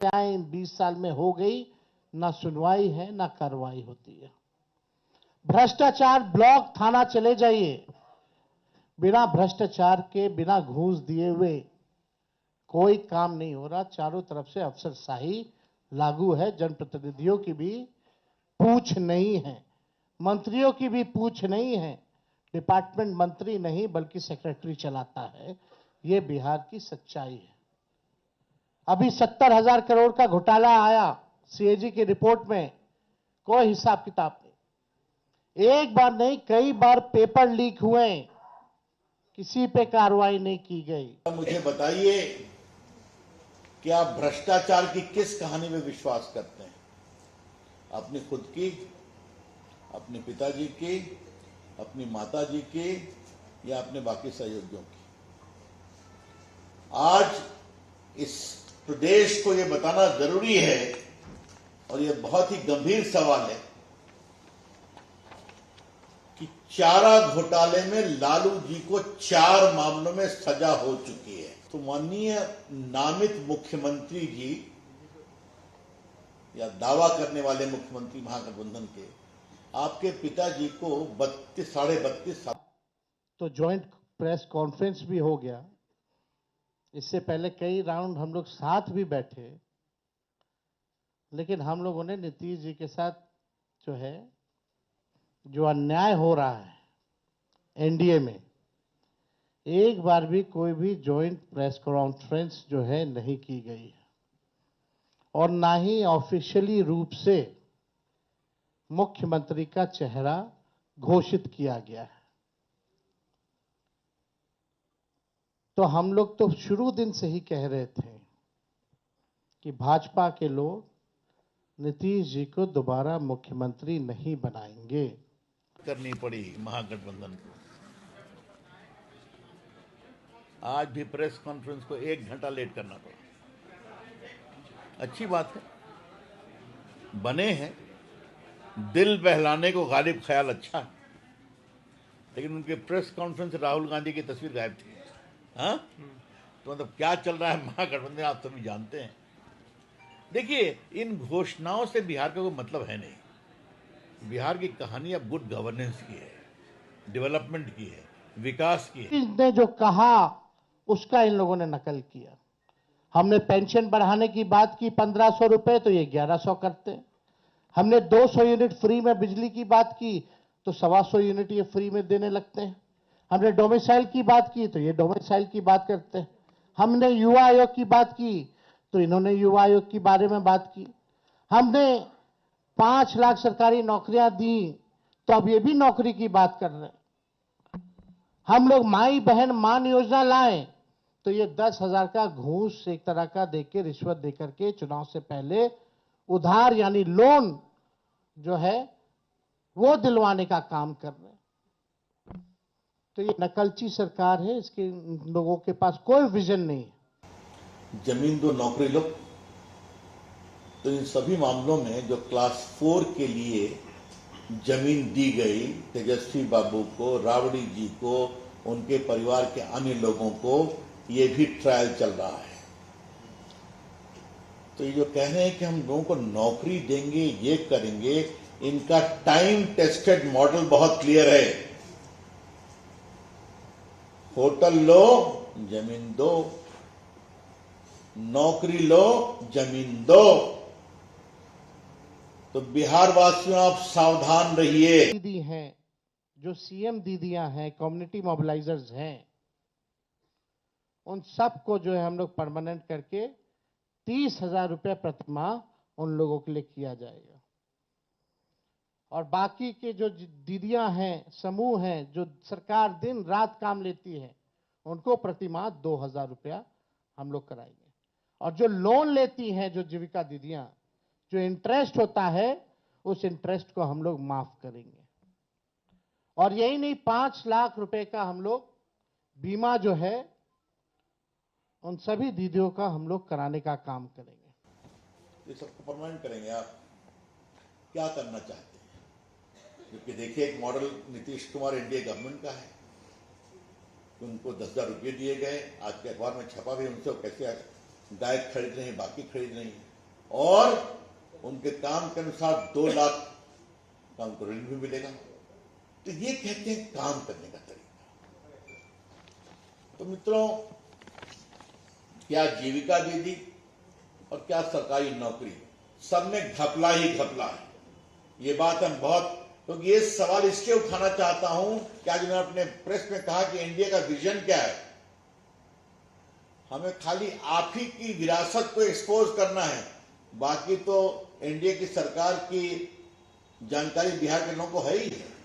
इन 20 साल में हो गई, ना सुनवाई है ना कार्रवाई होती है। भ्रष्टाचार ब्लॉक थाना चले जाइए, बिना भ्रष्टाचार के, बिना घूस दिए हुए कोई काम नहीं हो रहा। चारों तरफ से अफसरशाही लागू है। जनप्रतिनिधियों की भी पूछ नहीं है, मंत्रियों की भी पूछ नहीं है। डिपार्टमेंट मंत्री नहीं बल्कि सेक्रेटरी चलाता है। ये बिहार की सच्चाई है। अभी 70,000 करोड़ का घोटाला आया सीएजी की रिपोर्ट में, कोई हिसाब किताब नहीं। एक बार नहीं, कई बार पेपर लीक हुए, किसी पे कार्रवाई नहीं की गई। मुझे बताइए कि आप भ्रष्टाचार की किस कहानी में विश्वास करते हैं? अपनी खुद की, अपने पिताजी की, अपनी माताजी की, या अपने बाकी सहयोगियों की? आज इस प्रदेश को यह बताना जरूरी है, और यह बहुत ही गंभीर सवाल है, कि चारा घोटाले में लालू जी को 4 मामलों में सजा हो चुकी है। तो माननीय नामित मुख्यमंत्री जी, या दावा करने वाले मुख्यमंत्री महागठबंधन के, आपके पिताजी को 32.5 साल तो ज्वाइंट प्रेस कॉन्फ्रेंस भी हो गया। इससे पहले कई राउंड हम लोग साथ भी बैठे, लेकिन हम लोगों ने नीतीश जी के साथ जो है, जो अन्याय हो रहा है एनडीए में, एक बार भी कोई भी ज्वाइंट प्रेस कॉन्फ्रेंस जो है नहीं की गई है, और ना ही ऑफिशियली रूप से मुख्यमंत्री का चेहरा घोषित किया गया है। तो हम लोग तो शुरू दिन से ही कह रहे थे कि भाजपा के लोग नीतीश जी को दोबारा मुख्यमंत्री नहीं बनाएंगे। करनी पड़ी महागठबंधन को। आज भी प्रेस कॉन्फ्रेंस को 1 घंटा लेट करना पड़ा। अच्छी बात है, बने हैं, दिल बहलाने को गालिब ख्याल अच्छा है, लेकिन उनके प्रेस कॉन्फ्रेंस राहुल गांधी की तस्वीर गायब थी। हाँ, तो मतलब क्या चल रहा है महागठबंधन आप सभी जानते हैं। देखिए, इन घोषणाओं से बिहार का कोई मतलब है नहीं। बिहार की कहानी अब गुड गवर्नेंस की है, डेवलपमेंट की है, विकास की है। इसने जो कहा उसका इन लोगों ने नकल किया। हमने पेंशन बढ़ाने की बात की 1,500 रुपए, तो ये 1,100 करते हैं। हमने 200 यूनिट फ्री में बिजली की बात की, तो 125 यूनिट ये फ्री में देने लगते हैं। हमने डोमिसाइल की बात की, तो ये डोमिसाइल की बात करते हैं। हमने युवा आयोग की बात की, तो इन्होंने युवा आयोग के बारे में बात की। हमने 5 लाख सरकारी नौकरियां दी, तो अब ये भी नौकरी की बात कर रहे हैं। हम लोग माई बहन मान योजना लाए, तो ये 10,000 का घूस एक तरह का देके, रिश्वत देकर के चुनाव से पहले उधार यानी लोन जो है वो दिलवाने का काम कर रहे हैं। तो ये नकलची सरकार है, इसके लोगों के पास कोई विजन नहीं है। जमीन दो नौकरी लो। तो इन सभी मामलों में जो क्लास 4 के लिए जमीन दी गई, तेजस्वी बाबू को, राबड़ी जी को, उनके परिवार के अन्य लोगों को, ये भी ट्रायल चल रहा है। तो ये जो कह रहे हैं कि हम लोगों को नौकरी देंगे, ये करेंगे, इनका टाइम टेस्टेड मॉडल बहुत क्लियर है। होटल लो, जमीन दो, नौकरी लो, जमीन दो। तो बिहार वासियों, आप सावधान रहिए। दीदी हैं, जो सीएम दीदियां हैं, कम्युनिटी मोबिलाइजर्स हैं, उन सबको जो है हम लोग परमानेंट करके 30,000 रुपये प्रति माह उन लोगों के लिए किया जाएगा। और बाकी के जो दीदियां हैं, समूह हैं, जो सरकार दिन रात काम लेती है, उनको प्रति माह 2,000 रुपया हम लोग कराएंगे। और जो लोन लेती हैं, जो जीविका दीदियां, जो इंटरेस्ट होता है, उस इंटरेस्ट को हम लोग माफ करेंगे। और यही नहीं, 5 लाख रुपए का हम लोग बीमा जो है उन सभी दीदियों का हम लोग कराने का काम करेंगे। ये सबको परमानेंट करेंगे। आप क्या करना चाहते हैं? क्योंकि देखिए, एक model Nitish Kumar NDA government का है, उनको 10,000 रुपये दिए गए। आज के अखबार में छपा भी, उनसे कैसे गाय खरीद रही हैं, बाकी खरीद रही हैं। और उनके काम के अनुसार 2 लाख का उनको ऋण भी मिलेगा। तो ये कहते हैं काम करने का तरीका। तो मित्रों, क्या जीविका दीदी और क्या सरकारी नौकरी, सब में घपला ही घपला है। ये बात हम बहुत, क्योंकि ये सवाल इसलिए उठाना चाहता हूं कि आज मैंने अपने प्रेस में कहा कि इंडिया का विजन क्या है। हमें खाली आप ही की विरासत को एक्सपोज करना है, बाकी तो इंडिया की सरकार की जानकारी बिहार के लोगों को है ही है।